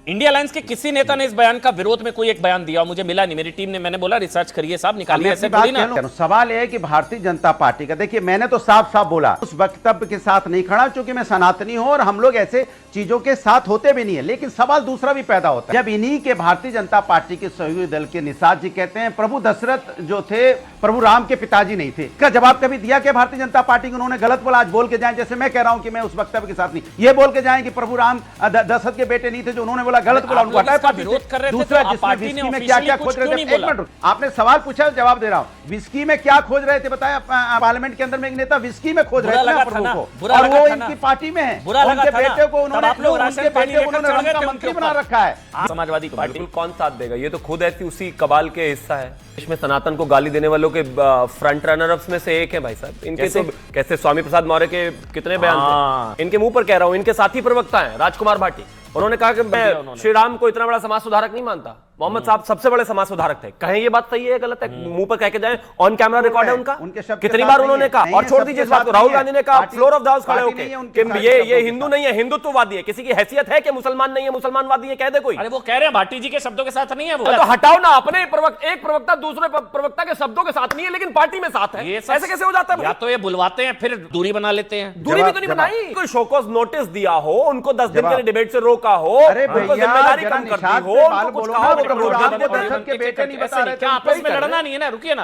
India alliance के किसी नेता ने इस बयान का विरोध में कोई एक बयान दिया और मुझे मिला नहीं। मेरी टीम ने, मैंने बोला रिसर्च करिए साहब, निकालिए, ऐसे थोड़ी ना। सवाल यह है कि भारतीय जनता पार्टी का, देखिए मैंने तो साफ साफ बोला उस वक्तव्य के साथ नहीं खड़ा क्योंकि मैं सनातनी हूं और हम लोग ऐसे चीजों के साथ होते भी नहीं है। लेकिन सवाल दूसरा भी पैदा होता है, जब इन्हीं के भारतीय जनता पार्टी के सहयोगी दल के निषाद जी कहते हैं प्रभु दशरथ जो थे प्रभु राम के पिताजी नहीं थे, इसका जवाब कभी दिया कि भारतीय जनता पार्टी को उन्होंने गलत बोला? आज बोल के जाएं, जैसे मैं कह रहा हूं कि मैं उस वक्तव्य के साथ नहीं, ये बोल के जाएं कि प्रभु राम दशरथ के बेटे नहीं थे, जो उन्होंने बोला गलत बोला, उनको हटाए पार्टी से। दूसरा, जिसमें विस्की में क्या क्या खोज रहे थे, एक मिनट आपने सवाल पूछा, जवाब दे रहा हूं। विस्की में क्या खोज रहे थे बताया? पार्लियामेंट के अंदर में एक नेता विस्की में खोज रहे थे प्रभु को, और वो इनकी पार्टी में है, उनके बेटे को उन्होंने मंत्री बना रखा है। समाजवादी पार्टी कौन साथ देगा? ये तो खुद ऐसी उसी कबाल के हिस्सा है। इसमें सनातन को गाली देने वालों के फ्रंट रनर अप्स में से एक है भाई साहब। इनके तो कैसे स्वामी प्रसाद मौर्य के कितने बयान थे, इनके मुंह पर कह रहा हूं। इनके साथी प्रवक्ता हैं राजकुमार भाटी, उन्होंने कहा कि मैं श्री राम को इतना बड़ा समाज सुधारक नहीं मानता। मोहम्मद साहब सबसे बड़े समाज सुधारक थे। कहें ये बात सही है गलत है? मुंह पर कह के जाए, ऑन कैमरा रिकॉर्ड है उनका, कितनी बार उन्होंने कहा। और छोड़ दीजिए इस बात को, राहुल गांधी ने कहा फ्लोर ऑफ द हाउस खड़े होकर ये हिंदू नहीं है, हिंदुत्ववादी है। किसी की हैसियत है कि मुसलमान नहीं है, मुसलमानवादी है, कह दे कोई। अरे वो कह रहे हैं भाटी जी के शब्दों के साथ नहीं है वो, तो हटाओ ना। अपने एक प्रवक्ता दूसरे प्रवक्ता के शब्दों के साथ नहीं है लेकिन पार्टी में साथ है, ऐसे कैसे हो जाता है? या तो ये बुलवाते हैं फिर दूरी बना लेते हैं। दूरी भी तो नहीं बनाई, कोई शोकॉज नोटिस दिया हो, उनको 10 दिन के डिबेट से रोका हो, उनको जिम्मेदारी कम करती हो, उनको कुछ कहा हो, के बेटे नहीं बता रहे, क्या आपस में लड़ना नहीं है ना? रुकिए ना।